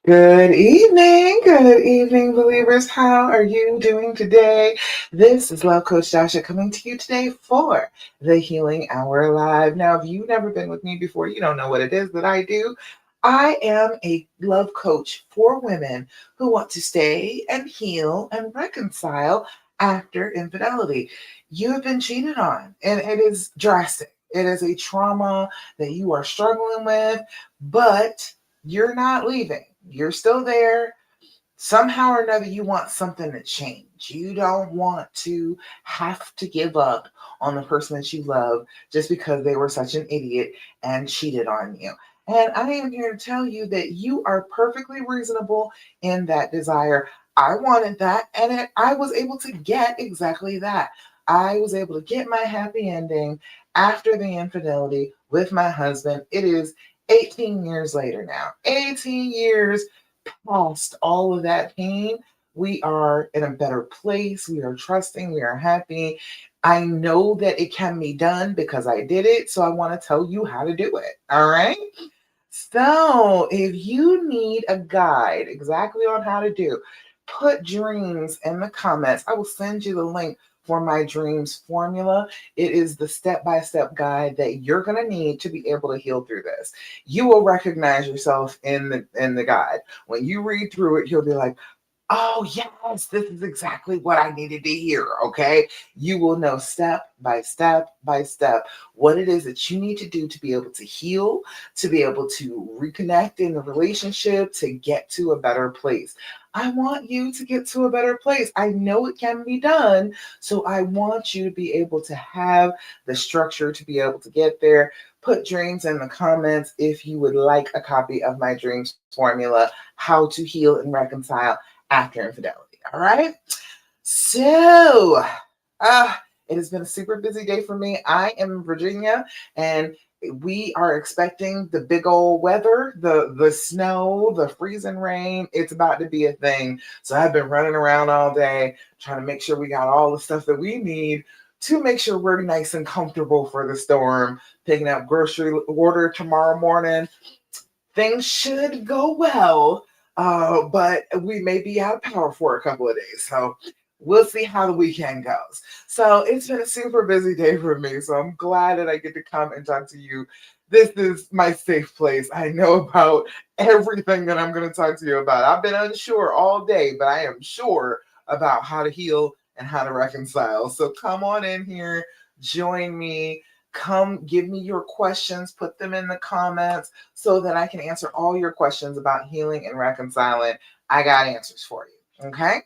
Good evening, believers. How are you doing today? This is Love Coach Dasha coming to you today for the Healing Hour Live. Now, if you've never been with me before, you don't know what it is that I do. I am a love coach for women who want to stay and heal and reconcile after infidelity. You have been cheated on, and it is drastic. It is a trauma that you are struggling with, but you're not leaving. You're still there. Somehow or another, you want something to change. You don't want to have to give up on the person that you love just because they were such an idiot and cheated on you. And I am here to tell you that you are perfectly reasonable in that desire. I wanted that, and I was able to get exactly that. I was able to get my happy ending after the infidelity with my husband. It is 18 years later now. 18 years past all of that pain. We are in a better place. We are trusting. We are happy. I know that it can be done because I did it. So I want to tell you how to do it. All right. So if you need a guide exactly on how to do, put dreams in the comments. I will send you the link for my dreams formula. It is the step-by-step guide that you're going to need to be able to heal through this. You will recognize yourself in the guide. When you read through it, you'll be like, oh, yes, this is exactly what I needed to hear. Okay. You will know step by step what it is that you need to do to be able to heal, to be able to reconnect in the relationship, to get to a better place. I want you to get to a better place. I know it can be done. So I want you to be able to have the structure to be able to get there. Put dreams in the comments if you would like a copy of my dreams formula, how to heal and reconcile after infidelity. All right. So, uh, it has been a super busy day for me. I am in Virginia, and we are expecting the big old weather, the snow, the freezing rain. It's about to be a thing. So I've been running around all day trying to make sure we got all the stuff that we need to make sure we're nice and comfortable for the storm. Picking up grocery order tomorrow morning. Things should go well, but we may be out of power for a couple of days. So we'll see how the weekend goes. So it's been a super busy day for me. So I'm glad that I get to come and talk to you. This is my safe place. I know about everything that I'm going to talk to you about. I've been unsure all day, but I am sure about how to heal and how to reconcile. So come on in here, join me. Come give me your questions, put them in the comments so that I can answer all your questions about healing and reconciling. I got answers for you. Okay.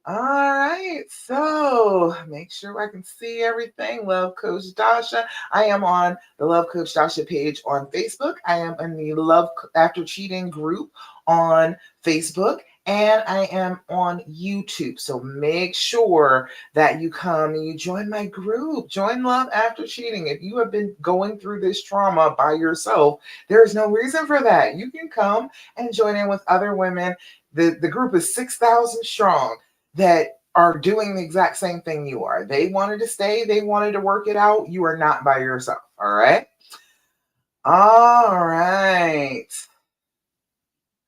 All right. So make sure I can see everything. Love Coach Dasha. I am on the Love Coach Dasha page on Facebook. I am in the Love After Cheating group on Facebook. And I am on YouTube. So make sure that you come and you join my group. Join Love After Cheating. If you have been going through this trauma by yourself, there is no reason for that. You can come and join in with other women. The group is 6,000 strong that are doing the exact same thing you are. They wanted to stay, they wanted to work it out. You are not by yourself. All right. All right.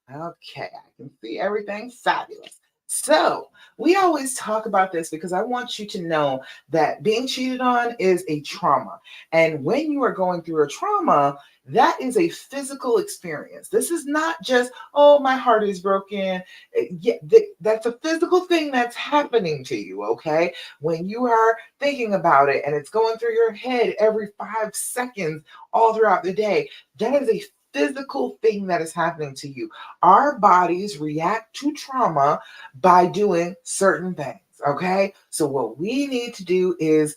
Okay, I can see everything. Fabulous. So, we always talk about this because I want you to know that being cheated on is a trauma. And when you are going through a trauma, that is a physical experience. This is not just, oh, my heart is broken. Yeah, that's a physical thing that's happening to you, okay? When you are thinking about it and it's going through your head every 5 seconds all throughout the day, that is a physical thing that is happening to you. Our bodies react to trauma by doing certain things. Okay. So, what we need to do is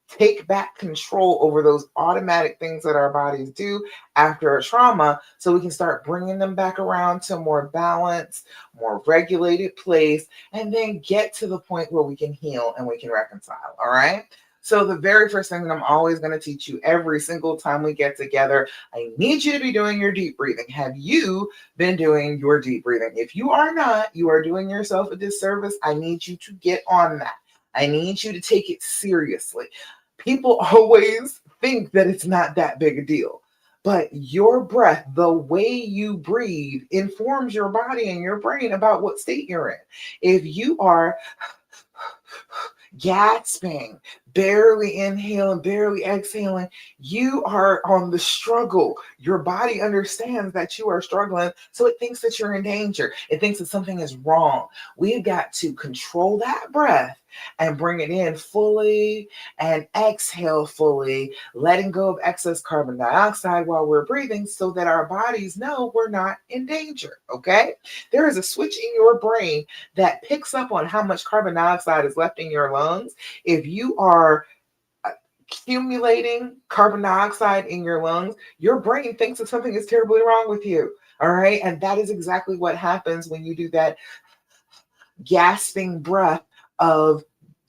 take back control over those automatic things that our bodies do after a trauma so we can start bringing them back around to a more balanced, more regulated place, and then get to the point where we can heal and we can reconcile. All right. So, the very first thing that I'm always going to teach you every single time we get together, I need you to be doing your deep breathing. Have you been doing your deep breathing? If you are not, you are doing yourself a disservice. I need you to get on that. I need you to take it seriously. People always think that it's not that big a deal. But your breath, the way you breathe, informs your body and your brain about what state you're in. If you are gasping, barely inhaling, barely exhaling, you are on the struggle. Your body understands that you are struggling, so it thinks that you're in danger. It thinks that something is wrong. We've got to control that breath and bring it in fully and exhale fully, letting go of excess carbon dioxide while we're breathing so that our bodies know we're not in danger. Okay? There is a switch in your brain that picks up on how much carbon dioxide is left in your lungs. If you are accumulating carbon dioxide in your lungs, your brain thinks that something is terribly wrong with you. All right. And that is exactly what happens when you do that gasping breath of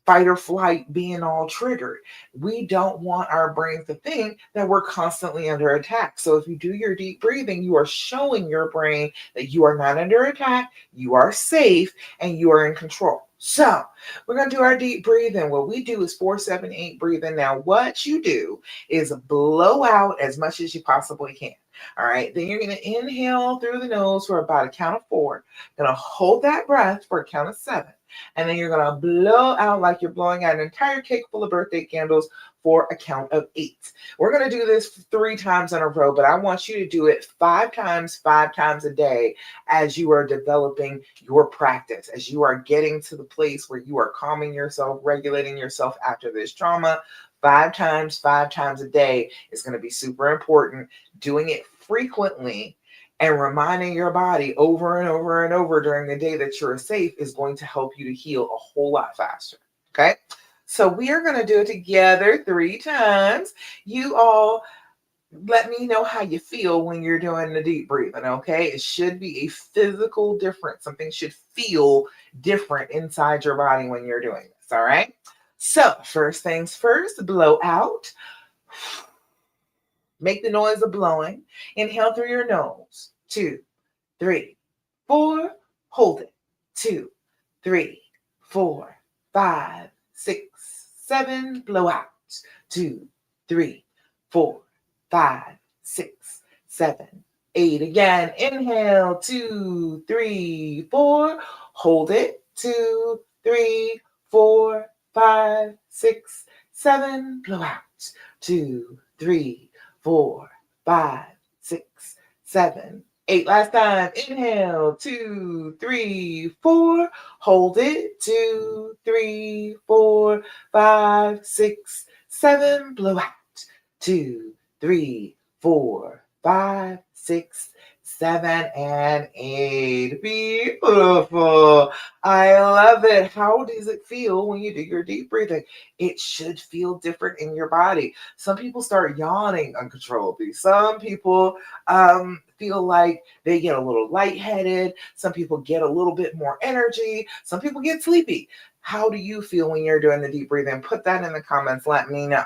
fight or flight being all triggered. We don't want our brains to think that we're constantly under attack. So if you do your deep breathing, you are showing your brain that you are not under attack, you are safe, and you are in control. So we're going to do our deep breathing. What we do is 4-7-8 breathing. Now, what you do is blow out as much as you possibly can. All right. Then you're going to inhale through the nose for about a count of 4. Going to hold that breath for a count of 7. And then you're going to blow out like you're blowing out an entire cake full of birthday candles for a count of 8. We're going to do this 3 times in a row, but I want you to do it 5 times a day as you are developing your practice, as you are getting to the place where you are calming yourself, regulating yourself after this trauma. 5 times a day is going to be super important. Doing it frequently and reminding your body over and over and over during the day that you're safe is going to help you to heal a whole lot faster. Okay. So we are going to do it together 3 times. You all let me know how you feel when you're doing the deep breathing. Okay. It should be a physical difference. Something should feel different inside your body when you're doing this. All right. So first things first, blow out. Make the noise of blowing. Inhale through your nose. 2, 3, 4. Hold it. 2, 3, 4, 5, 6, 7. Blow out. 2, 3, 4, 5, 6, 7, 8. Again. Inhale. 2, 3, 4. Hold it. 2, 3, 4, 5, 6, 7. Blow out. 2, 3, 4, 5, 6, 7, 8. Last time. Inhale. 2, 3, 4. Hold it. 2, 3, 4, 5, 6, 7. Blow out. 2, 3, 4, 5, 6, 7, and 8. Beautiful. I love it. How does it feel when you do your deep breathing? It should feel different in your body. Some people start yawning uncontrollably. Some people feel like they get a little lightheaded. Some people get a little bit more energy. Some people get sleepy. How do you feel when you're doing the deep breathing? Put that in the comments. Let me know.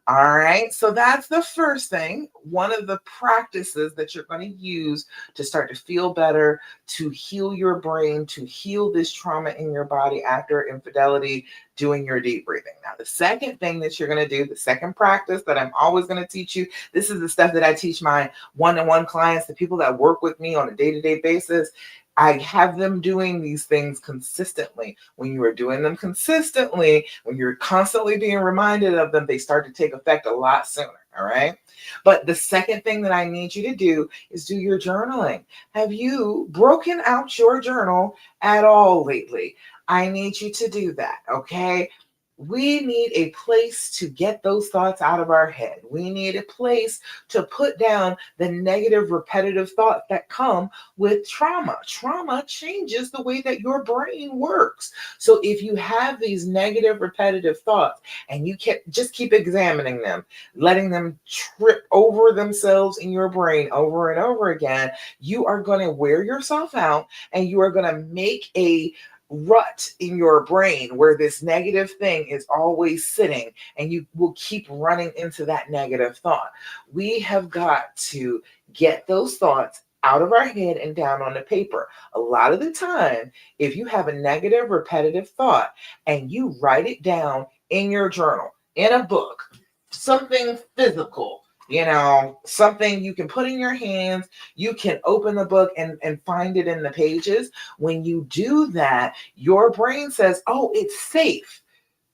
All right, so that's the first thing. One of the practices that you're going to use to start to feel better, to heal your brain, to heal this trauma in your body after infidelity, doing your deep breathing. Now, the second thing that you're going to do, the second practice that I'm always going to teach you, this is the stuff that I teach my one-on-one clients, the people that work with me on a day-to-day basis. I have them doing these things consistently. When you are doing them consistently, when you're constantly being reminded of them, they start to take effect a lot sooner. All right. But the second thing that I need you to do is do your journaling. Have you broken out your journal at all lately? I need you to do that. Okay. We need a place to get those thoughts out of our head. We need a place to put down the negative, repetitive thoughts that come with trauma. Trauma changes the way that your brain works. So if you have these negative, repetitive thoughts and you just keep examining them, letting them trip over themselves in your brain over and over again, you are going to wear yourself out and you are going to make a rut in your brain where this negative thing is always sitting and you will keep running into that negative thought. We have got to get those thoughts out of our head and down on the paper. A lot of the time, if you have a negative, repetitive thought and you write it down in your journal, in a book, something physical, something you can put in your hands. You can open the book and find it in the pages. When you do that, your brain says, oh, it's safe.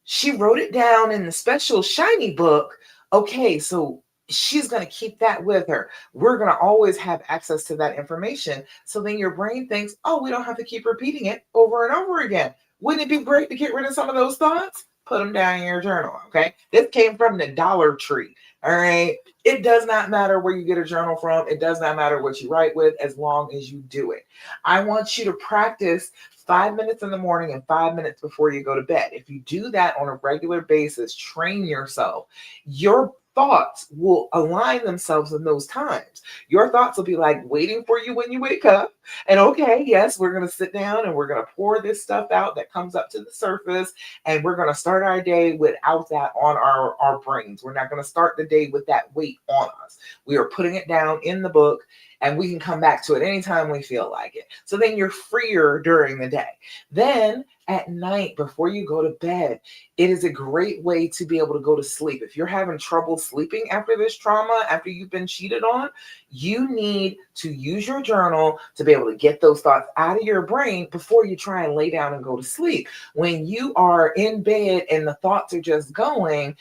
She wrote it down in the special shiny book. Okay, so she's going to keep that with her. We're going to always have access to that information. So then your brain thinks, oh, we don't have to keep repeating it over and over again. Wouldn't it be great to get rid of some of those thoughts? Put them down in your journal. Okay. This came from the Dollar Tree. All right. It does not matter where you get a journal from. It does not matter what you write with as long as you do it. I want you to practice 5 minutes in the morning and 5 minutes before you go to bed. If you do that on a regular basis, train yourself. Your thoughts will align themselves in those times. Your thoughts will be like waiting for you when you wake up. And okay, yes, we're going to sit down and we're going to pour this stuff out that comes up to the surface. And we're going to start our day without that on our brains. We're not going to start the day with that weight on us. We are putting it down in the book and we can come back to it anytime we feel like it. So then you're freer during the day. Then at night, before you go to bed, it is a great way to be able to go to sleep. If you're having trouble sleeping after this trauma, after you've been cheated on, you need to use your journal to be able to get those thoughts out of your brain before you try and lay down and go to sleep. When you are in bed and the thoughts are just going,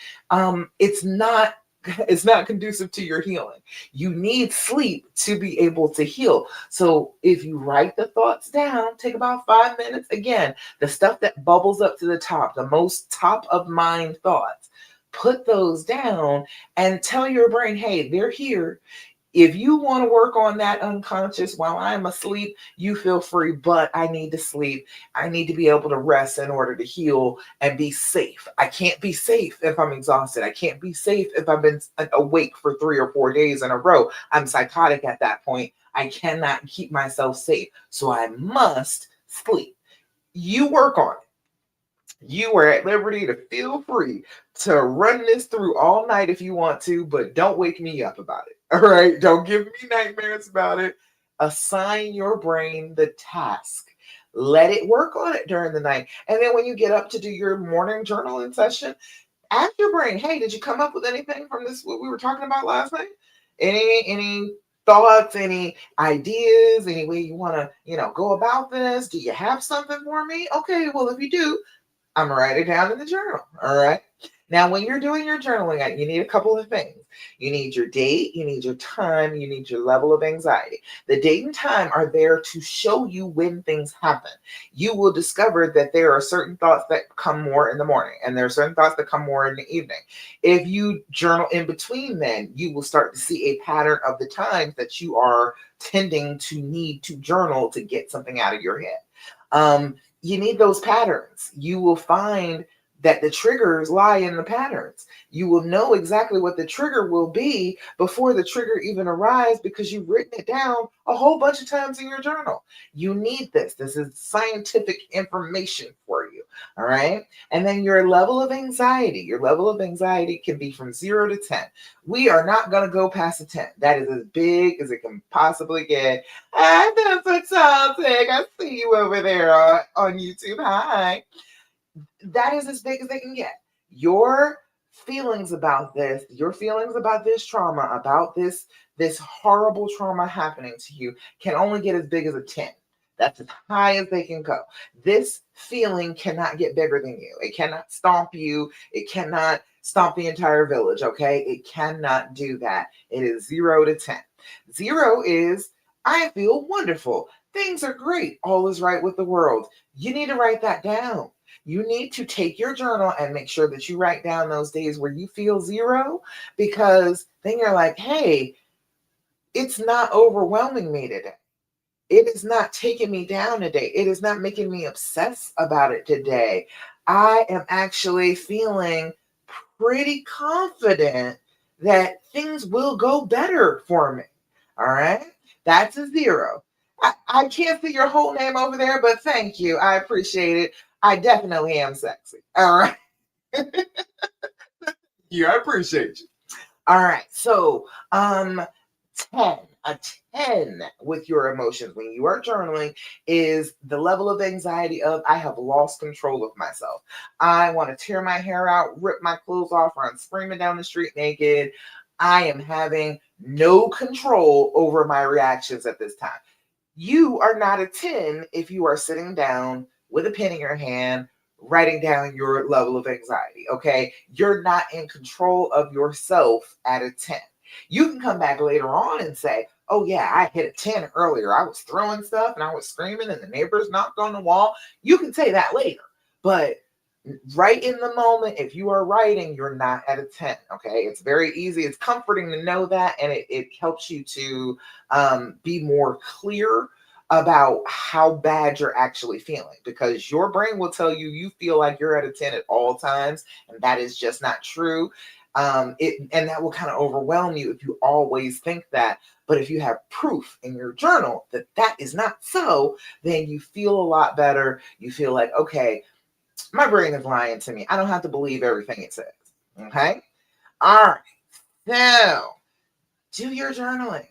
it's not conducive to your healing. You need sleep to be able to heal. So if you write the thoughts down, take about 5 minutes. Again, the stuff that bubbles up to the top, the most top of mind thoughts, put those down and tell your brain, hey, they're here. If you want to work on that unconscious while I'm asleep, you feel free, but I need to sleep. I need to be able to rest in order to heal and be safe. I can't be safe if I'm exhausted. I can't be safe if I've been awake for 3 or 4 days in a row. I'm psychotic at that point. I cannot keep myself safe. So I must sleep. You work on it. You are at liberty to feel free to run this through all night if you want to, but don't wake me up about it. All right. Don't give me nightmares about it. Assign your brain the task. Let it work on it during the night. And then when you get up to do your morning journaling session, ask your brain, hey, did you come up with anything from this, what we were talking about last night? Any thoughts, any ideas, any way you want to, go about this? Do you have something for me? Okay, well, if you do, I'm gonna write it down in the journal. All right. Now, when you're doing your journaling, you need a couple of things. You need your date, you need your time, you need your level of anxiety. The date and time are there to show you when things happen. You will discover that there are certain thoughts that come more in the morning, and there are certain thoughts that come more in the evening. If you journal in between, then you will start to see a pattern of the times that you are tending to need to journal to get something out of your head. You need those patterns. You will find that the triggers lie in the patterns. You will know exactly what the trigger will be before the trigger even arrives because you've written it down a whole bunch of times in your journal. You need this. This is scientific information for you. All right. And then your level of anxiety. Your level of anxiety can be from 0 to 10. We are not going to go past a 10. That is as big as it can possibly get. I feel fantastic. I see you over there on YouTube. Hi. That is as big as they can get. Your feelings about this, your feelings about this trauma, about this horrible trauma happening to you can only get as big as a 10. That's as high as they can go. This feeling cannot get bigger than you. It cannot stomp you. It cannot stomp the entire village, okay? It cannot do that. It is 0 to 10. 0 is, I feel wonderful. Things are great. All is right with the world. You need to write that down. You need to take your journal and make sure that you write down those days where you feel 0, because then you're like, hey, it's not overwhelming me today. It is not taking me down today. It is not making me obsess about it today. I am actually feeling pretty confident that things will go better for me. All right. That's a 0. I can't see your whole name over there, but thank you. I appreciate it. I definitely am sexy. All right. Yeah, I appreciate you. All right. So, 10, a 10 with your emotions when you are journaling is the level of anxiety of, I have lost control of myself. I want to tear my hair out, rip my clothes off, run screaming down the street naked. I am having no control over my reactions at this time. You are not a 10 if you are sitting down with a pen in your hand, writing down your level of anxiety. Okay. You're not in control of yourself at a 10. You can come back later on and say, oh, yeah, I hit a 10 earlier. I was throwing stuff and I was screaming and the neighbors knocked on the wall. You can say that later. But right in the moment, if you are writing, you're not at a 10. Okay. It's very easy. It's comforting to know that. And it helps you to be more clear about how bad you're actually feeling, because your brain will tell you you feel like you're at a 10 at all times. And that is just not true. And that will kind of overwhelm you if you always think that. But if you have proof in your journal that that is not so, then you feel a lot better. You feel like, okay, my brain is lying to me. I don't have to believe everything it says. Okay. All right. Now, do your journaling.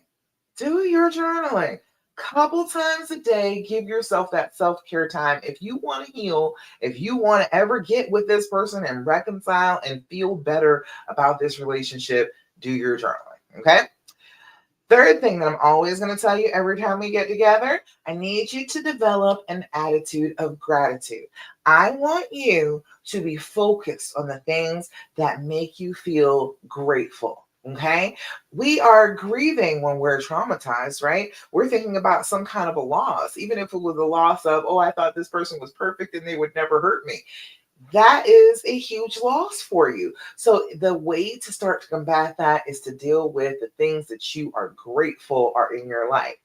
Do your journaling. Couple times a day, give yourself that self-care time. If you want to heal, if you want to ever get with this person and reconcile and feel better about this relationship, do your journaling. Okay. Third thing that I'm always going to tell you every time we get together, I need you to develop an attitude of gratitude. I want you to be focused on the things that make you feel grateful. Okay. We are grieving when we're traumatized, right? We're thinking about some kind of a loss, even if it was a loss of, oh, I thought this person was perfect and they would never hurt me. That is a huge loss for you. So the way to start to combat that is to deal with the things that you are grateful are in your life.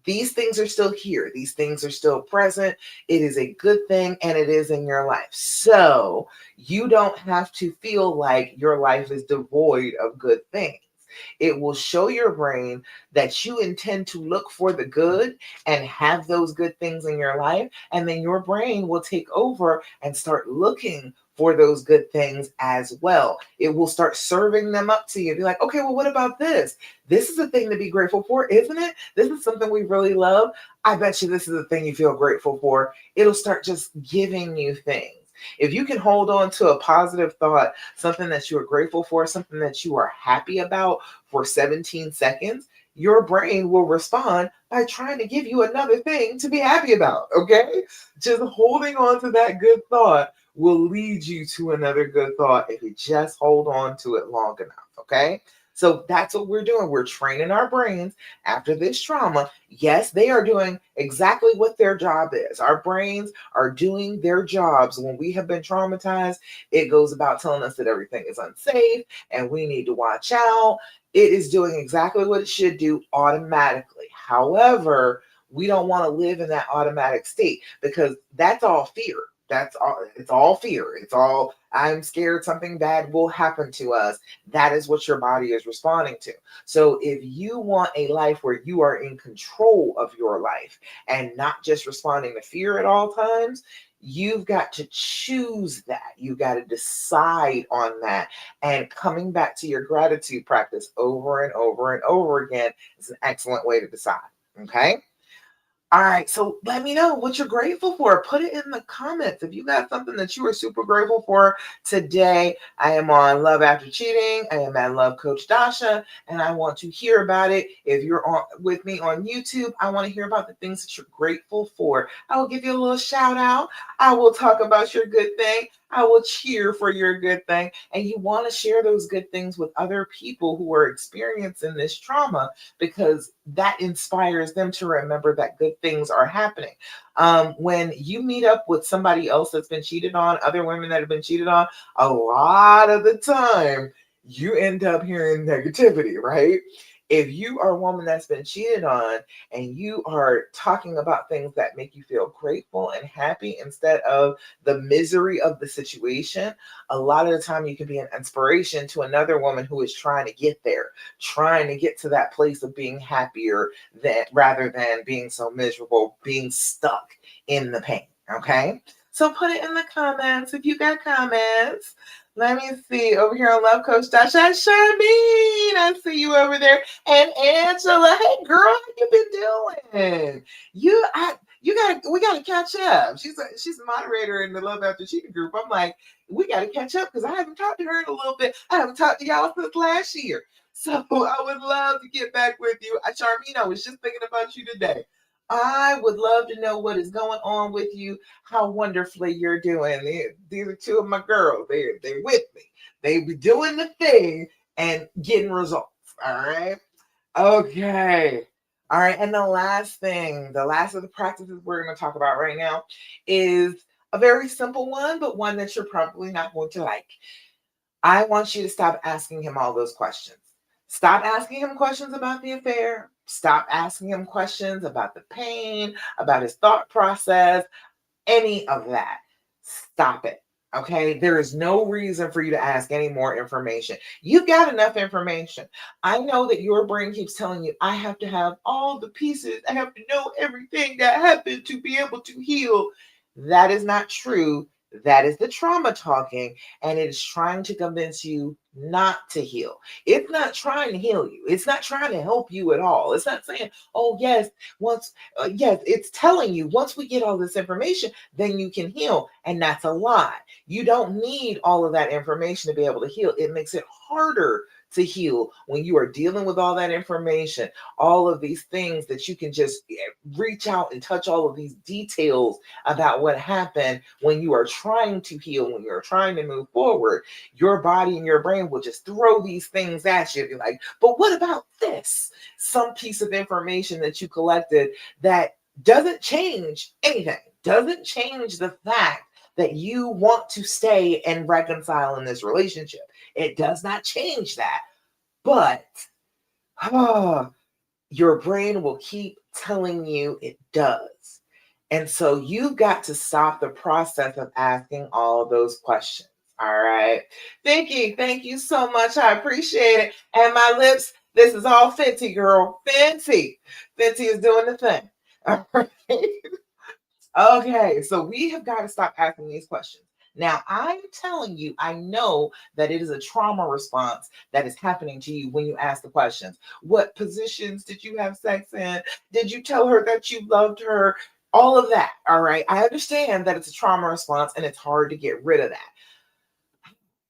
These things are still here. These things are still present. It is a good thing and it is in your life. So you don't have to feel like your life is devoid of good things. It will show your brain that you intend to look for the good and have those good things in your life. And then your brain will take over and start looking for those good things as well. It will start serving them up to you. Be like, okay, well, what about this? This is a thing to be grateful for, isn't it? This is something we really love. I bet you this is the thing you feel grateful for. It'll start just giving you things. If you can hold on to a positive thought, something that you are grateful for, something that you are happy about for 17 seconds, your brain will respond by trying to give you another thing to be happy about. Okay. Just holding on to that good thought will lead you to another good thought if you just hold on to it long enough. Okay. So that's what we're doing. We're training our brains after this trauma. Yes, they are doing exactly what their job is. Our brains are doing their jobs. When we have been traumatized, it goes about telling us that everything is unsafe and we need to watch out. It is doing exactly what it should do automatically. However, we don't want to live in that automatic state because that's all fear. That's all, it's all fear. It's all, I'm scared something bad will happen to us. That is what your body is responding to. So if you want a life where you are in control of your life and not just responding to fear at all times, you've got to choose that. You've got to decide on that. And coming back to your gratitude practice over and over and over again is an excellent way to decide. Okay. All right, so let me know what you're grateful for. Put it in the comments. If you got something that you are super grateful for today, I am on Love After Cheating. I am at Love Coach Dasha, and I want to hear about it. If you're on with me on YouTube, I want to hear about the things that you're grateful for. I will give you a little shout out. I will talk about your good thing. I will cheer for your good thing. And you want to share those good things with other people who are experiencing this trauma, because that inspires them to remember that good things are happening. When you meet up with somebody else that's been cheated on, other women that have been cheated on, a lot of the time you end up hearing negativity, right? If you are a woman that's been cheated on and you are talking about things that make you feel grateful and happy instead of the misery of the situation, a lot of the time you can be an inspiration to another woman who is trying to get there, trying to get to that place of being happier than rather than being so miserable, being stuck in the pain. Okay. So put it in the comments if you got comments. Let me see over here on Love Coach Dasha. Charmaine, I see you over there. And Angela, hey girl, how you been doing? We gotta catch up. She's a moderator in the Love After Cheating group. I'm like, we gotta catch up because I haven't talked to her in a little bit. I haven't talked to y'all since last year. So I would love to get back with you. Charmine, I was just thinking about you today. I would love to know what is going on with you, how wonderfully you're doing. These are two of my girls. They're with me. They be doing the thing and getting results. All right. Okay. All right. And the last thing, the last of the practices we're going to talk about right now is a very simple one, but one that you're probably not going to like. I want you to stop asking him all those questions. Stop asking him questions about the affair. Stop asking him questions about the pain, about his thought process, any of that. Stop it. Okay. There is no reason for you to ask any more information. You've got enough information. I know that your brain keeps telling you, I have to have all the pieces. I have to know everything that happened to be able to heal. That is not true. That is the trauma talking, and it is trying to convince you not to heal. It's not trying to heal you. It's not trying to help you at all. It's not saying, oh, yes, yes, it's telling you once we get all this information, then you can heal. And that's a lie. You don't need all of that information to be able to heal. It makes it harder to heal when you are dealing with all that information, all of these things that you can just reach out and touch all of these details about what happened when you are trying to heal, when you're trying to move forward. Your body and your brain will just throw these things at you. Be like, but what about this? Some piece of information that you collected that doesn't change anything, doesn't change the fact that you want to stay and reconcile in this relationship. It does not change that. But your brain will keep telling you it does. And so you've got to stop the process of asking all of those questions. All right. Thank you so much. I appreciate it. And my lips, this is all Fenty, girl. Fenty. Fenty is doing the thing. All right. Okay, so we have got to stop asking these questions. Now, I'm telling you, I know that it is a trauma response that is happening to you when you ask the questions. What positions did you have sex in? Did you tell her that you loved her? All of that. All right. I understand that it's a trauma response and it's hard to get rid of that.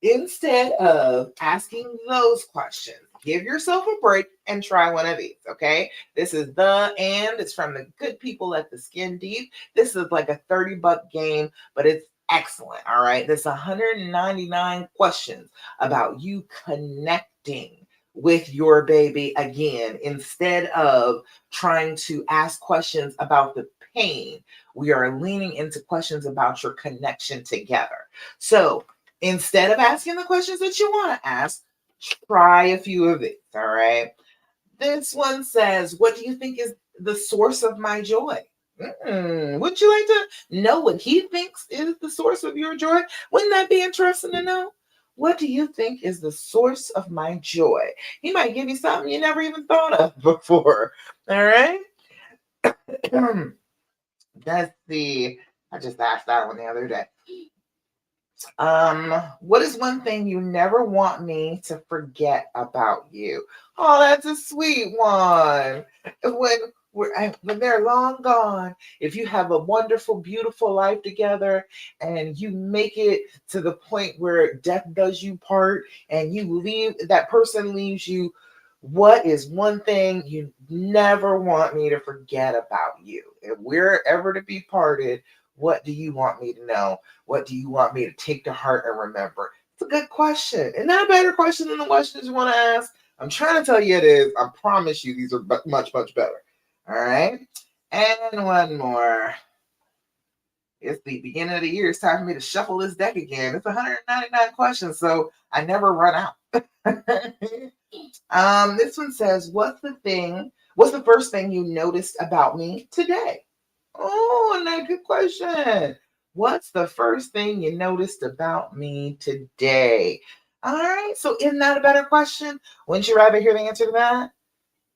Instead of asking those questions, give yourself a break and try one of these, okay? This is it's from the good people at the Skin Deep. This is like a $30 game, but it's excellent, all right? There's 199 questions about you connecting with your baby again instead of trying to ask questions about the pain. We are leaning into questions about your connection together. So, instead of asking the questions that you want to ask, try a few of these. All right. This one says, what do you think is the source of my joy? Would you like to know what he thinks is the source of your joy? Wouldn't that be interesting to know? What do you think is the source of my joy? He might give you something you never even thought of before. All right. Let's see. I just asked that one the other day. What is one thing you never want me to forget about you? Oh, that's a sweet one. When they're long gone, if you have a wonderful, beautiful life together and you make it to the point where death does you part and that person leaves you, what is one thing you never want me to forget about you? If we're ever to be parted, what do you want me to know? What do you want me to take to heart and remember? It's a good question. Isn't that a better question than the questions you want to ask? I'm trying to tell you it is. I promise you these are much, much better. All right. And one more. It's the beginning of the year. It's time for me to shuffle this deck again. It's 199 questions, so I never run out. This one says, what's the first thing you noticed about me today? Oh, and good question. What's the first thing you noticed about me today? All right. So isn't that a better question? Wouldn't you rather hear the answer to that?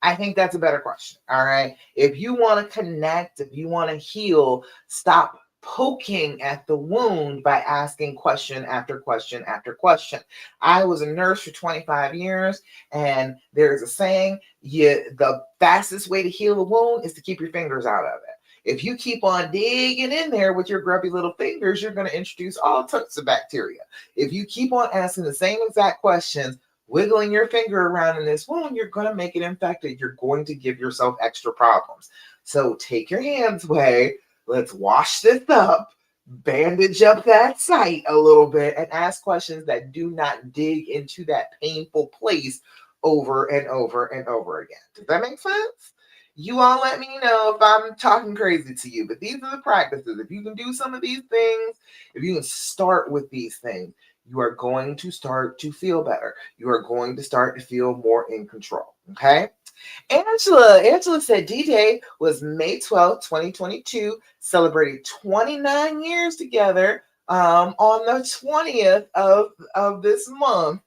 I think that's a better question. All right. If you want to connect, if you want to heal, stop poking at the wound by asking question after question after question. I was a nurse for 25 years, and there's a saying, the fastest way to heal a wound is to keep your fingers out of it. If you keep on digging in there with your grubby little fingers, you're going to introduce all types of bacteria. If you keep on asking the same exact questions, wiggling your finger around in this wound, you're going to make it infected. You're going to give yourself extra problems. So take your hands away. Let's wash this up, bandage up that site a little bit, and ask questions that do not dig into that painful place over and over and over again. Does that make sense? You all let me know if I'm talking crazy to you, but these are the practices. If you can do some of these things, if you can start with these things, you are going to start to feel better. You are going to start to feel more in control. Okay. Angela said D-Day was May 12th, 2022, celebrated 29 years together on the 20th of this month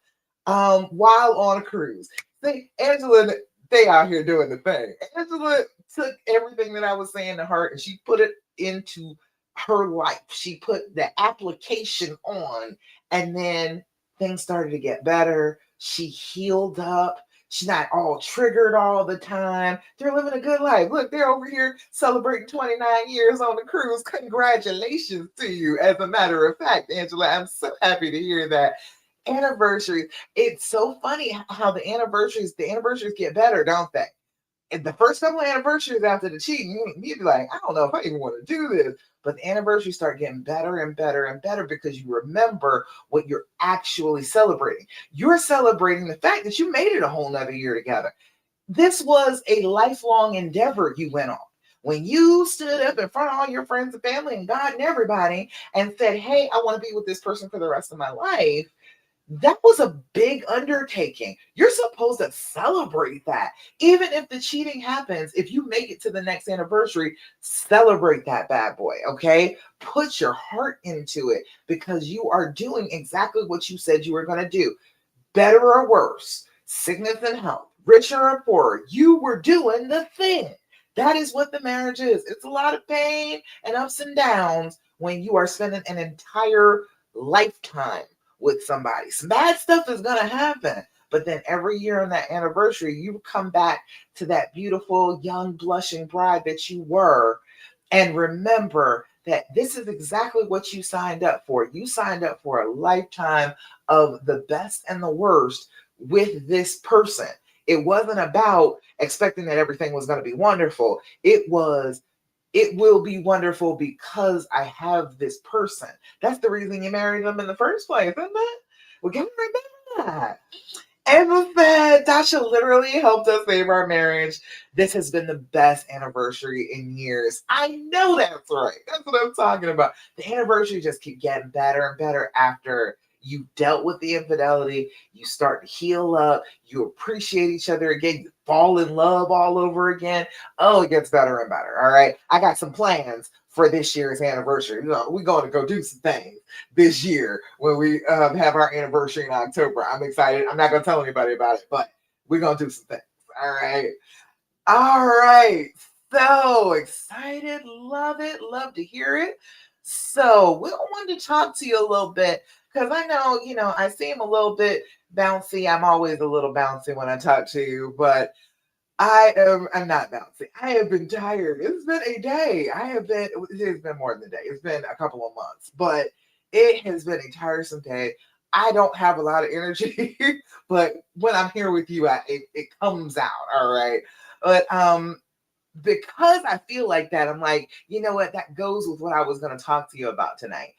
while on a cruise. See, Angela, they out here doing the thing. Angela took everything that I was saying to her and she put it into her life. She put the application on, and then things started to get better. She healed up. She's not all triggered all the time. They're living a good life. Look, they're over here celebrating 29 years on the cruise. Congratulations to you. As a matter of fact, Angela, I'm so happy to hear that. Anniversary. It's so funny how the anniversaries get better, don't they? And the first couple of anniversaries after the cheating, you'd be like, I don't know if I even want to do this. But the anniversaries start getting better and better and better because you remember what you're actually celebrating. You're celebrating the fact that you made it a whole nother year together. This was a lifelong endeavor you went on. When you stood up in front of all your friends and family and God and everybody and said, hey, I want to be with this person for the rest of my life, that was a big undertaking. You're supposed to celebrate that. Even if the cheating happens, if you make it to the next anniversary, celebrate that bad boy, okay? Put your heart into it because you are doing exactly what you said you were going to do. Better or worse, sickness and health, richer or poorer, you were doing the thing. That is what the marriage is. It's a lot of pain and ups and downs when you are spending an entire lifetime with somebody. Some bad stuff is going to happen. But then every year on that anniversary, you come back to that beautiful, young, blushing bride that you were and remember that this is exactly what you signed up for. You signed up for a lifetime of the best and the worst with this person. It wasn't about expecting that everything was going to be wonderful. It will be wonderful because I have this person. That's the reason you married them in the first place, isn't it? We gotta remember that. Emma said, Dasha literally helped us save our marriage. This has been the best anniversary in years. I know that's right. That's what I'm talking about. The anniversary just keep getting better and better after you dealt with the infidelity. You start to heal up. You appreciate each other again. You fall in love all over again. Oh, it gets better and better. All right. I got some plans for this year's anniversary. We're going to go do some things this year when we have our anniversary in October. I'm excited. I'm not going to tell anybody about it, but we're going to do some things. All right. All right. So excited. Love it. Love to hear it. So we wanted to talk to you a little bit because I know, I seem a little bit bouncy. I'm always a little bouncy when I talk to you, but I'm not bouncy. I have been tired. It's been a day. It has been more than a day. It's been a couple of months, but it has been a tiresome day. I don't have a lot of energy, but when I'm here with you, it comes out. All right. But because I feel like that, I'm like, you know what? That goes with what I was going to talk to you about tonight.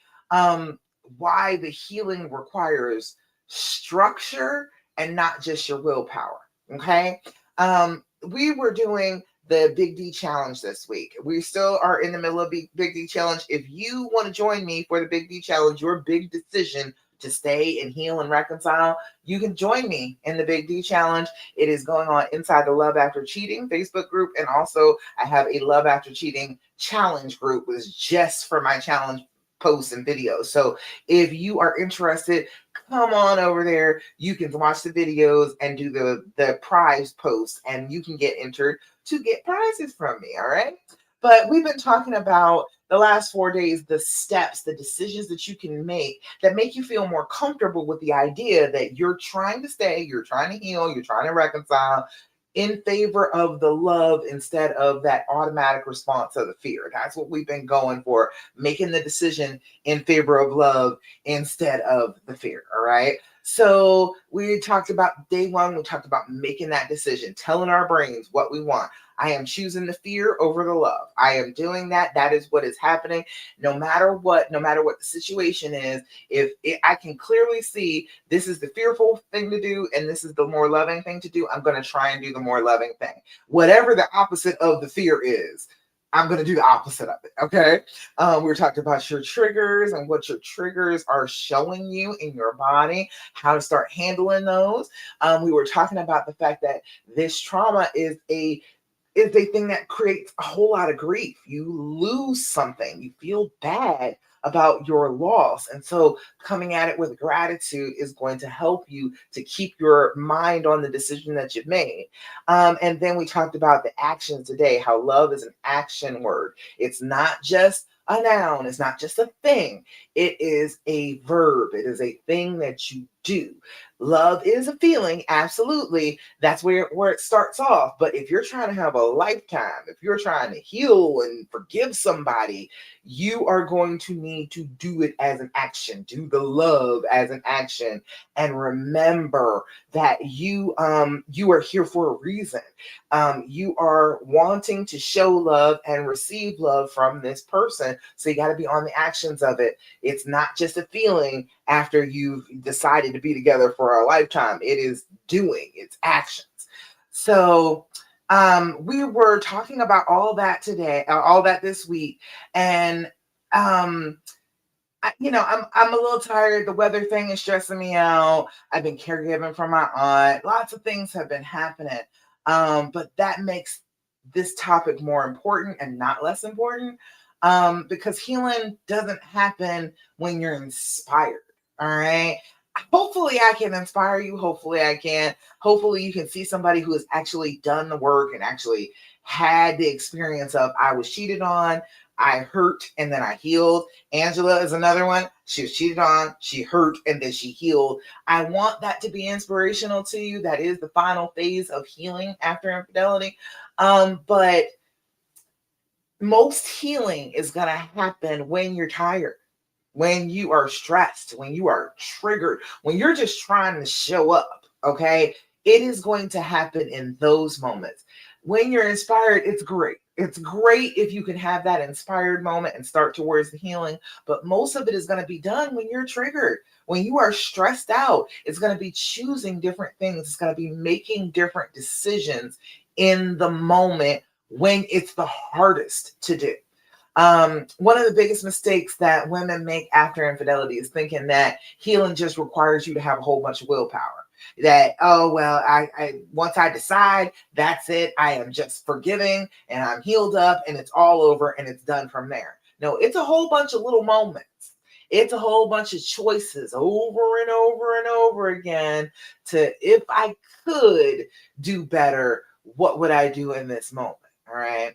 Why the healing requires structure and not just your willpower. Okay. We were doing the Big D challenge this week. We still are in the middle of Big D challenge. If you want to join me for the Big D challenge, your big decision to stay and heal and reconcile, you can join me in the Big D challenge. It is going on inside the Love After Cheating Facebook group. And also I have a Love After Cheating challenge group, which is just for my challenge posts and videos. So if you are interested, come on over there. You can watch the videos and do the prize post, and you can get entered to get prizes from me. All right. But we've been talking about the last 4 days, the steps, the decisions that you can make that make you feel more comfortable with the idea that you're trying to stay, you're trying to heal, you're trying to reconcile in favor of the love instead of that automatic response of the fear. That's what we've been going for, making the decision in favor of love instead of the fear. All right. So we talked about day one, we talked about making that decision, telling our brains what we want. I am choosing the fear over the love. I am doing that. That is what is happening. No matter what the situation is, if it, I can clearly see this is the fearful thing to do and this is the more loving thing to do, I'm going to try and do the more loving thing. Whatever the opposite of the fear is, I'm going to do the opposite of it. Okay. We were talking about your triggers and what your triggers are showing you in your body, how to start handling those. We were talking about the fact that this trauma is a thing that creates a whole lot of grief. You lose something, you feel bad about your loss. And so coming at it with gratitude is going to help you to keep your mind on the decision that you've made. And then we talked about the actions today, how love is an action word. It's not just a noun, it's not just a thing, it is a verb, it is a thing that you do. Love is a feeling, absolutely. That's where it starts off. But if you're trying to have a lifetime, if you're trying to heal and forgive somebody, you are going to need to do it as an action. Do the love as an action, and remember that you are here for a reason. You are wanting to show love and receive love from this person, so you got to be on the actions of it. It's not just a feeling after you've decided to be together for a lifetime. It is doing, it's actions. So we were talking about all that today, all that this week, and um, I'm a little tired. The weather thing is stressing me out. I've been caregiving for my aunt. Lots of things have been happening, but that makes this topic more important and not less important, because healing doesn't happen when you're inspired. All right. Hopefully, I can inspire you. Hopefully, I can. Hopefully, you can see somebody who has actually done the work and actually had the experience of I was cheated on, I hurt, and then I healed. Angela is another one. She was cheated on, she hurt, and then she healed. I want that to be inspirational to you. That is the final phase of healing after infidelity. But most healing is going to happen when you're tired, when you are stressed, when you are triggered, when you're just trying to show up. Okay. It is going to happen in those moments. When you're inspired, it's great. It's great if you can have that inspired moment and start towards the healing. But most of it is going to be done when you're triggered, when you are stressed out. It's going to be choosing different things, it's going to be making different decisions in the moment when it's the hardest to do. One of the biggest mistakes that women make after infidelity is thinking that healing just requires you to have a whole bunch of willpower. That, oh, well, I once I decide, that's it. I am just forgiving and I'm healed up and it's all over and it's done from there. No, it's a whole bunch of little moments. It's a whole bunch of choices over and over and over again to, if I could do better, what would I do in this moment? All right.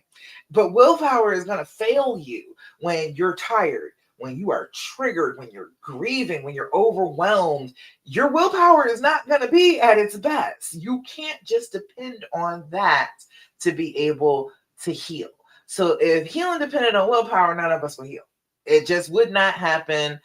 But willpower is going to fail you when you're tired, when you are triggered, when you're grieving, when you're overwhelmed. Your willpower is not going to be at its best. You can't just depend on that to be able to heal. So if healing depended on willpower, none of us will heal. It just would not happen.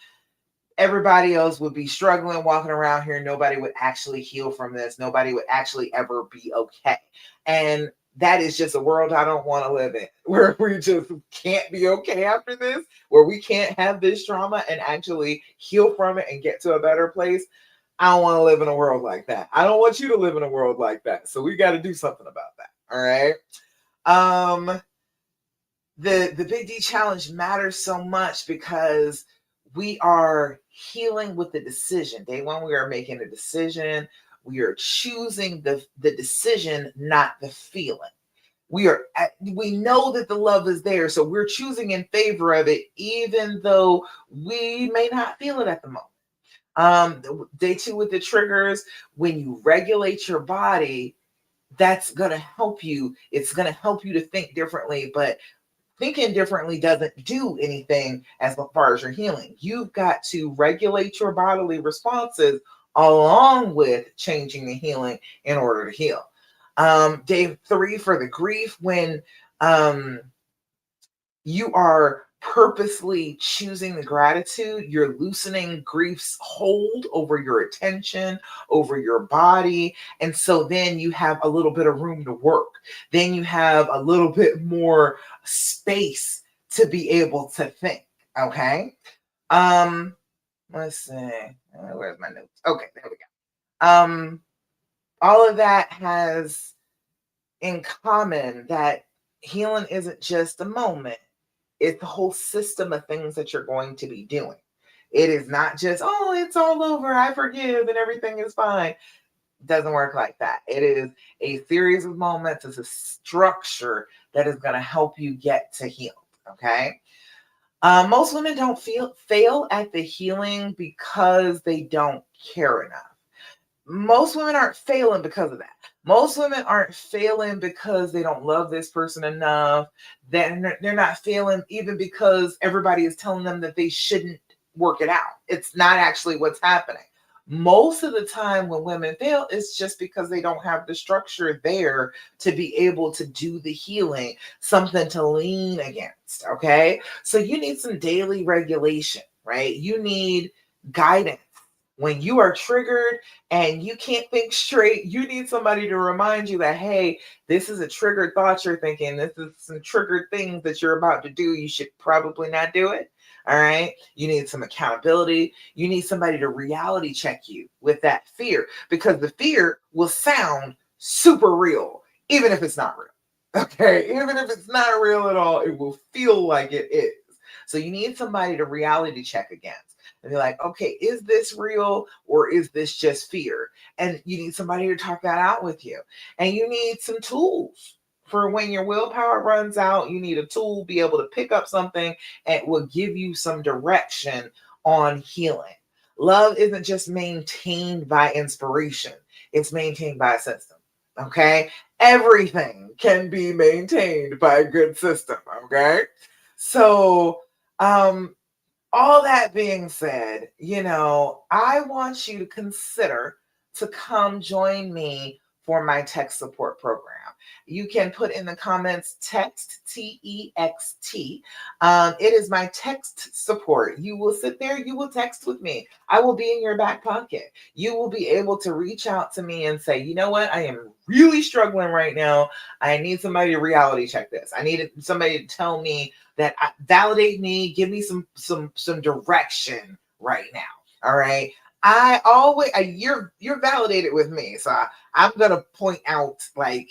Everybody else would be struggling, walking around here. Nobody would actually heal from this. Nobody would actually ever be okay. And that is just a world I don't want to live in, where we just can't be okay after this, where we can't have this trauma and actually heal from it and get to a better place. I don't want to live in a world like that. I don't want you to live in a world like that. So we got to do something about that. All right. Um, the Big D challenge matters so much because we are healing with the decision. Day one, we are making a decision. We are choosing the decision, not the feeling. We know that the love is there, so we're choosing in favor of it, even though we may not feel it at the moment. Day two with the triggers, when you regulate your body, that's gonna help you. It's gonna help you to think differently, but thinking differently doesn't do anything as far as your healing. You've got to regulate your bodily responses along with changing the healing in order to heal. Day three for the grief, when you are purposely choosing the gratitude, you're loosening grief's hold over your attention, over your body. And so then you have a little bit of room to work. Then you have a little bit more space to be able to think. Okay. Um, let's see. Where's my notes? Okay, there we go. All of that has in common that healing isn't just a moment, it's the whole system of things that you're going to be doing. It is not just, oh, it's all over, I forgive, and everything is fine. It doesn't work like that. It is a series of moments, it's a structure that is going to help you get to heal. Okay. Most women don't fail at the healing because they don't care enough. Most women aren't failing because of that. Most women aren't failing because they don't love this person enough. They're not failing even because everybody is telling them that they shouldn't work it out. It's not actually what's happening. Most of the time when women fail, it's just because they don't have the structure there to be able to do the healing, something to lean against. Okay. So you need some daily regulation, right? You need guidance. When you are triggered and you can't think straight, you need somebody to remind you that, hey, this is a triggered thought you're thinking. This is some triggered things that you're about to do. You should probably not do it. All right. You need some accountability. You need somebody to reality check you with that fear because the fear will sound super real, even if it's not real. Okay. Even if it's not real at all, it will feel like it is. So you need somebody to reality check against. And be like, okay, is this real or is this just fear? And you need somebody to talk that out with you. And you need some tools for when your willpower runs out. You need a tool, be able to pick up something and will give you some direction on healing. Love isn't just maintained by inspiration, it's maintained by a system. Okay. Everything can be maintained by a good system. Okay. So, all that being said, I want you to consider to come join me for my tech support program. You can put in the comments text TEXT. It is my text support. You will sit there, you will text with me. I will be in your back pocket. You will be able to reach out to me and say, you know what, I am really struggling right now. I need somebody to reality check this. I need somebody to tell me that validate me, give me some direction right now. All right. I always you're validated with me, so I'm gonna point out like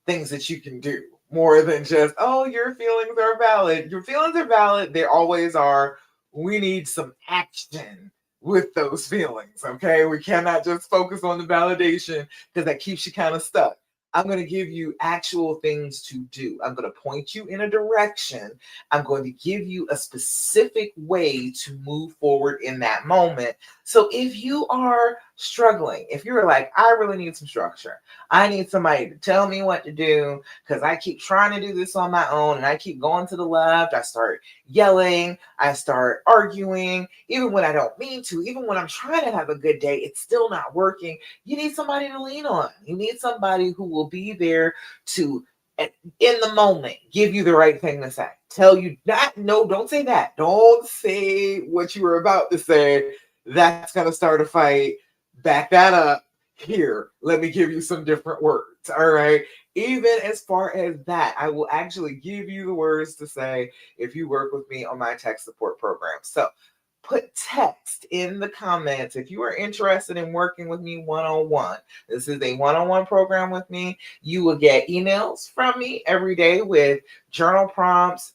things that you can do more than just, oh, your feelings are valid. Your feelings are valid. They always are. We need some action with those feelings. Okay, we cannot just focus on the validation because that keeps you kind of stuck. I'm going to give you actual things to do. I'm going to point you in a direction. I'm going to give you a specific way to move forward in that moment. So if you are struggling, if you're like, I really need some structure, I need somebody to tell me what to do because I keep trying to do this on my own and I keep going to the left. I start yelling, I start arguing, even when I don't mean to, even when I'm trying to have a good day, it's still not working. You need somebody to lean on. You need somebody who will be there to, in the moment, give you the right thing to say. Tell you not, no, don't say that. Don't say what you were about to say. That's going to start a fight. Back that up. Here, let me give you some different words. All right. Even as far as that, I will actually give you the words to say if you work with me on my tech support program. So put text in the comments if you are interested in working with me one-on-one. This is a one-on-one program with me. You will get emails from me every day with journal prompts,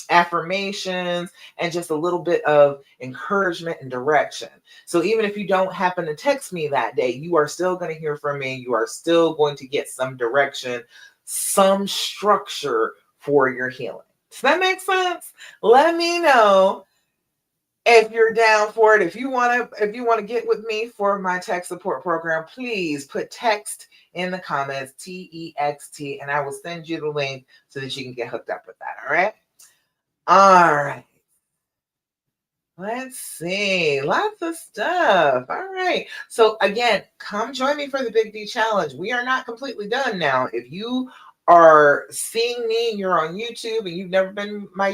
affirmations, and just a little bit of encouragement and direction. So even if you don't happen to text me that day, you are still going to hear from me. You are still going to get some direction, some structure for your healing. Does that make sense? Let me know if you're down for it. If you want to get with me for my tech support program, please put text in the comments, TEXT, and I will send you the link so that you can get hooked up with that. All right. All right. Let's see. Lots of stuff. All right. So again, come join me for the Big D challenge. We are not completely done now. If you are seeing me and you're on YouTube and you've never been my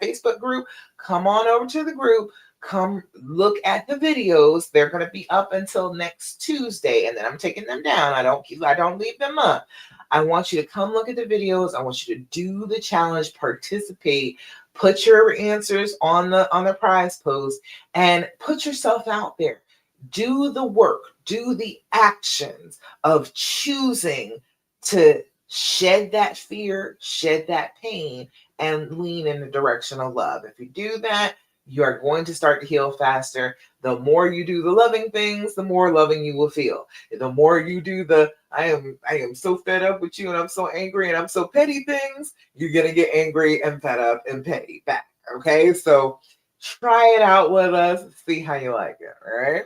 Facebook group, come on over to the group. Come look at the videos. They're going to be up until next Tuesday, and then I'm taking them down. I don't leave them up. I want you to come look at the videos. I want you to do the challenge, participate, put your answers on the prize post, and put yourself out there. Do the work, do the actions of choosing to shed that fear, shed that pain, and lean in the direction of love. If you do that, you are going to start to heal faster. The more you do the loving things, the more loving you will feel. The more you do the I am so fed up with you and I'm so angry and I'm so petty things, you're gonna get angry and fed up and petty back. Okay, so try it out with us, see how you like it. All right.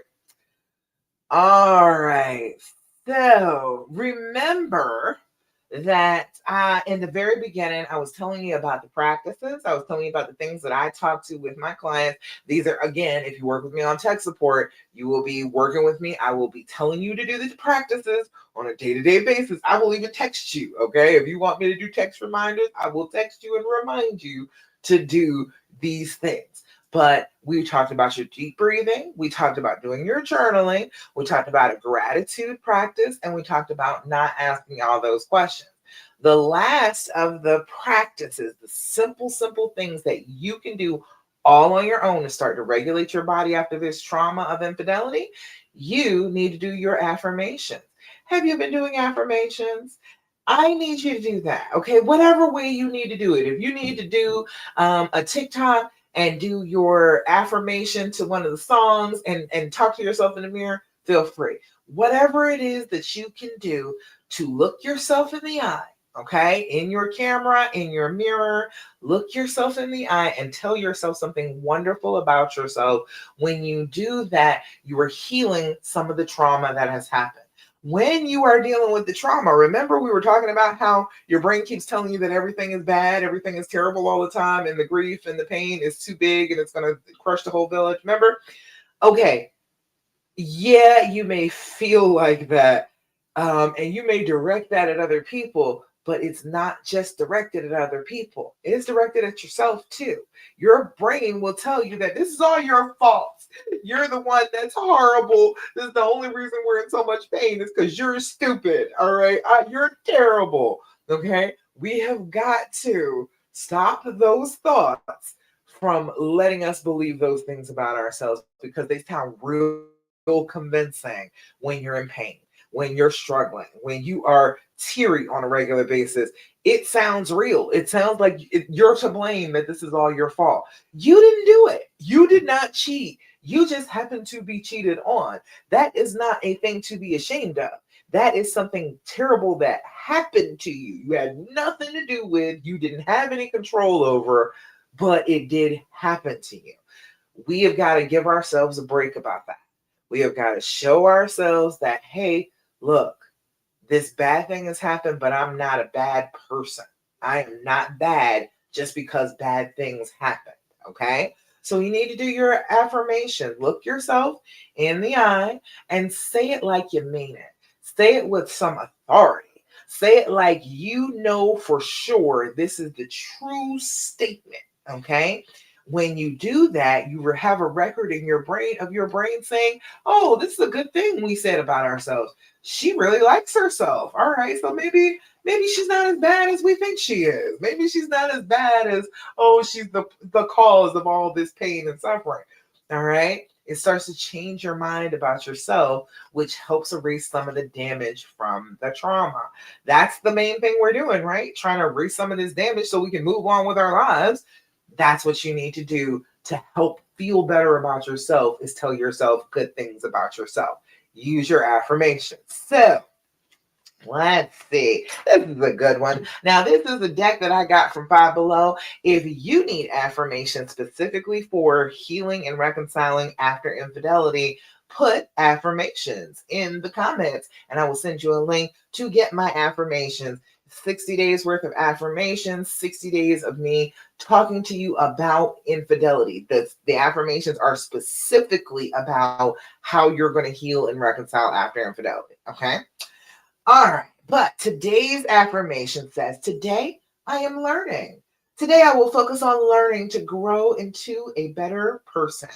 All right. So remember that in the very beginning, I was telling you about the practices. I was telling you about the things that I talk to with my clients. These are, again, if you work with me on tech support, you will be working with me. I will be telling you to do these practices on a day-to-day basis. I will even text you, okay? If you want me to do text reminders, I will text you and remind you to do these things. But we talked about your deep breathing. We talked about doing your journaling. We talked about a gratitude practice, and we talked about not asking all those questions. The last of the practices, the simple things that you can do all on your own to start to regulate your body after this trauma of infidelity, you need to do your affirmations. Have you been doing affirmations? I need you to do that. Okay, whatever way you need to do it. If you need to do a TikTok and do your affirmation to one of the songs and talk to yourself in the mirror, feel free. Whatever it is that you can do to look yourself in the eye, okay, in your camera, in your mirror, look yourself in the eye and tell yourself something wonderful about yourself. When you do that, you are healing some of the trauma that has happened. When you are dealing with the trauma, remember we were talking about how your brain keeps telling you that everything is bad, everything is terrible all the time, and the grief and the pain is too big and it's going to crush the whole village. Remember? Okay, yeah, you may feel like that, and you may direct that at other people, but it's not just directed at other people. It's directed at yourself too. Your brain will tell you that this is all your fault. You're the one that's horrible. This is the only reason we're in so much pain is because you're stupid. All right, you're terrible. Okay, we have got to stop those thoughts from letting us believe those things about ourselves because they sound real convincing when you're in pain, when you're struggling, when you are teary on a regular basis. It sounds real. It sounds like you're to blame, that this is all your fault. You didn't do it. You did not cheat. You just happened to be cheated on. That is not a thing to be ashamed of. That is something terrible that happened to you. You had nothing to do with, you didn't have any control over, but it did happen to you. We have got to give ourselves a break about that. We have got to show ourselves that, hey, look, this bad thing has happened, but I'm not a bad person. I am not bad just because bad things happen. Okay. So you need to do your affirmation. Look yourself in the eye and say it like you mean it. Say it with some authority. Say it like you know for sure this is the true statement. Okay. When you do that, you have a record in your brain saying, oh, this is a good thing we said about ourselves. She really likes herself. All right, so maybe she's not as bad as we think she is. Maybe she's not as bad as, oh, she's the cause of all this pain and suffering. All right. It starts to change your mind about yourself, which helps erase some of the damage from the trauma. That's the main thing we're doing, right? Trying to erase some of this damage so we can move on with our lives. That's what you need to do to help feel better about yourself, is tell yourself good things about yourself. Use your affirmations. So let's see. This is a good one. Now, this is a deck that I got from Five Below. If you need affirmations specifically for healing and reconciling after infidelity, put affirmations in the comments and I will send you a link to get my affirmations. 60 days worth of affirmations, 60 days of me talking to you about infidelity. The affirmations are specifically about how you're going to heal and reconcile after infidelity. Okay. All right. But today's affirmation says, today I am learning. Today I will focus on learning to grow into a better person.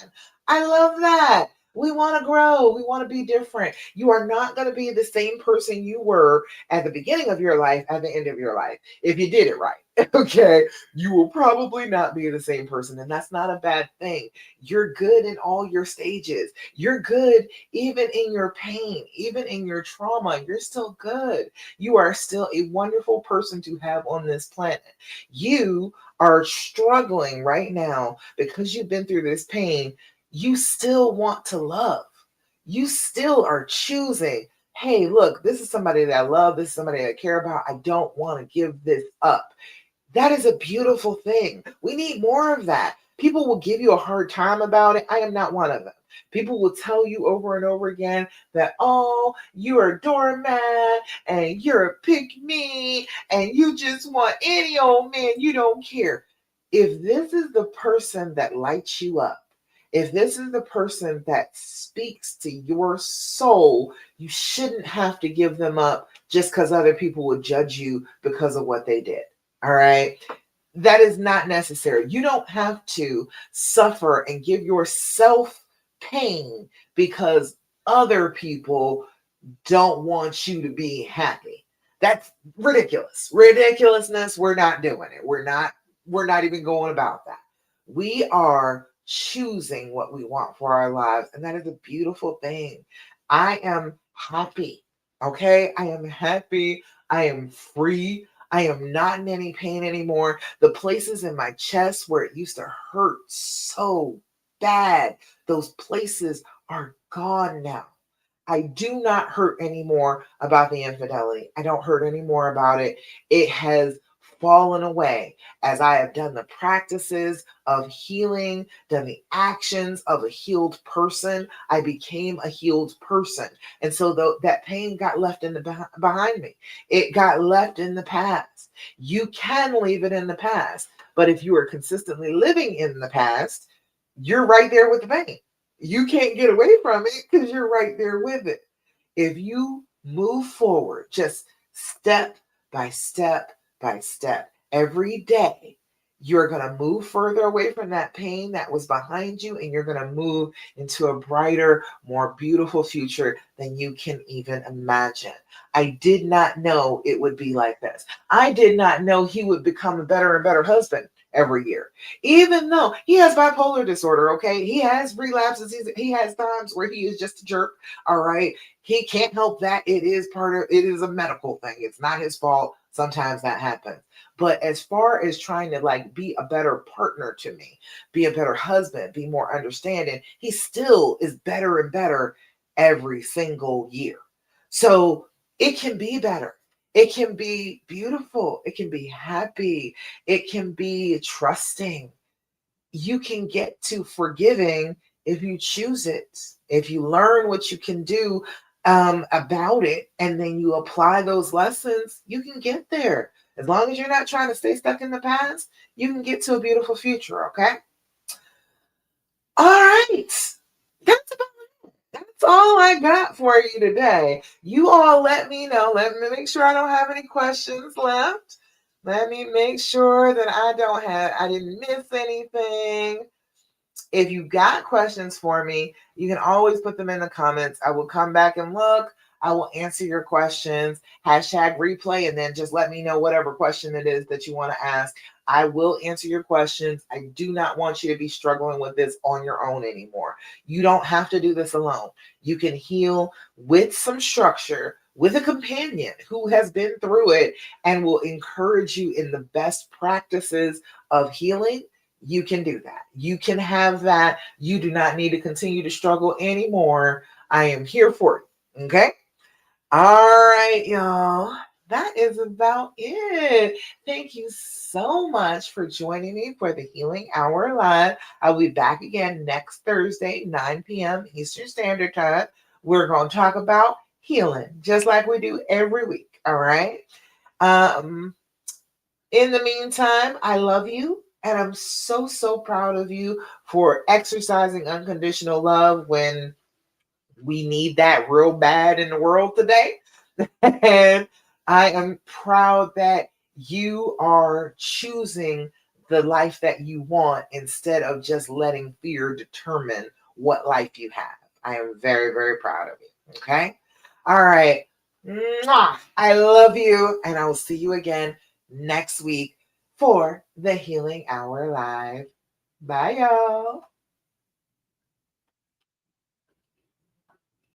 I love that. We want to grow. We want to be different. You are not going to be the same person you were at the beginning of your life at the end of your life if you did it right. Okay. You will probably not be the same person, and that's not a bad thing. You're good in all your stages. You're good even in your pain, even in your trauma. You're still good. You are still a wonderful person to have on this planet. You are struggling right now because you've been through this pain. You still want to love. You still are choosing, hey, look, this is somebody that I love. This is somebody that I care about. I don't want to give this up. That is a beautiful thing. We need more of that. People will give you a hard time about it. I am not one of them. People will tell you over and over again that, oh, you're a doormat and you're a pick me and you just want any old man. You don't care. If this is the person that lights you up, if this is the person that speaks to your soul, you shouldn't have to give them up just because other people will judge you because of what they did. All right. That is not necessary. You don't have to suffer and give yourself pain because other people don't want you to be happy. That's ridiculous. Ridiculousness. We're not doing it. We're not even going about that. We are choosing what we want for our lives, and that is a beautiful thing. I am happy. Okay? I am happy. I am free. I am not in any pain anymore. The places in my chest where it used to hurt so bad, those places are gone now. I do not hurt anymore about the infidelity. I don't hurt anymore about it. It has fallen away as I have done the practices of healing, done the actions of a healed person. I became a healed person. And so that pain got left in the behind me. It got left in the past. You can leave it in the past, but if you are consistently living in the past, you're right there with the pain. You can't get away from it because you're right there with it. If you move forward, just step by step by step, every day, you're going to move further away from that pain that was behind you, and you're going to move into a brighter, more beautiful future than you can even imagine. I did not know it would be like this. I did not know he would become a better and better husband every year, even though he has bipolar disorder. Okay, he has relapses. He has times where he is just a jerk. All right, he can't help that. It is it is a medical thing. It's not his fault. Sometimes that happens. But as far as trying to like be a better partner to me, be a better husband, be more understanding, he still is better and better every single year. So it can be better. It can be beautiful. It can be happy. It can be trusting. You can get to forgiving if you choose it. If you learn what you can do about it and then you apply those lessons, you can get there. As long as you're not trying to stay stuck in the past, you can get to a beautiful future. Okay. All right. That's all I got for you today. You all let me know. Let me make sure I don't have any questions left. Let me make sure that I didn't miss anything. If you got questions for me, you can always put them in the comments. I will come back and look. I will answer your questions. Hashtag replay, and then just let me know whatever question it is that you want to ask. I will answer your questions. I do not want you to be struggling with this on your own anymore. You don't have to do this alone. You can heal with some structure, with a companion who has been through it and will encourage you in the best practices of healing. You can do that. You can have that. You do not need to continue to struggle anymore. I am here for you. Okay. All right, y'all. That is about it. Thank you so much for joining me for the Healing Hour Live. I'll be back again next Thursday, 9 p.m. Eastern Standard Time. We're going to talk about healing, just like we do every week. All right. Um, in the meantime, I love you. And I'm so, so proud of you for exercising unconditional love when we need that real bad in the world today. And I am proud that you are choosing the life that you want instead of just letting fear determine what life you have. I am very, very proud of you. Okay. All right. Mwah! I love you. And I will see you again next week for the Healing Hour Live. Bye, y'all.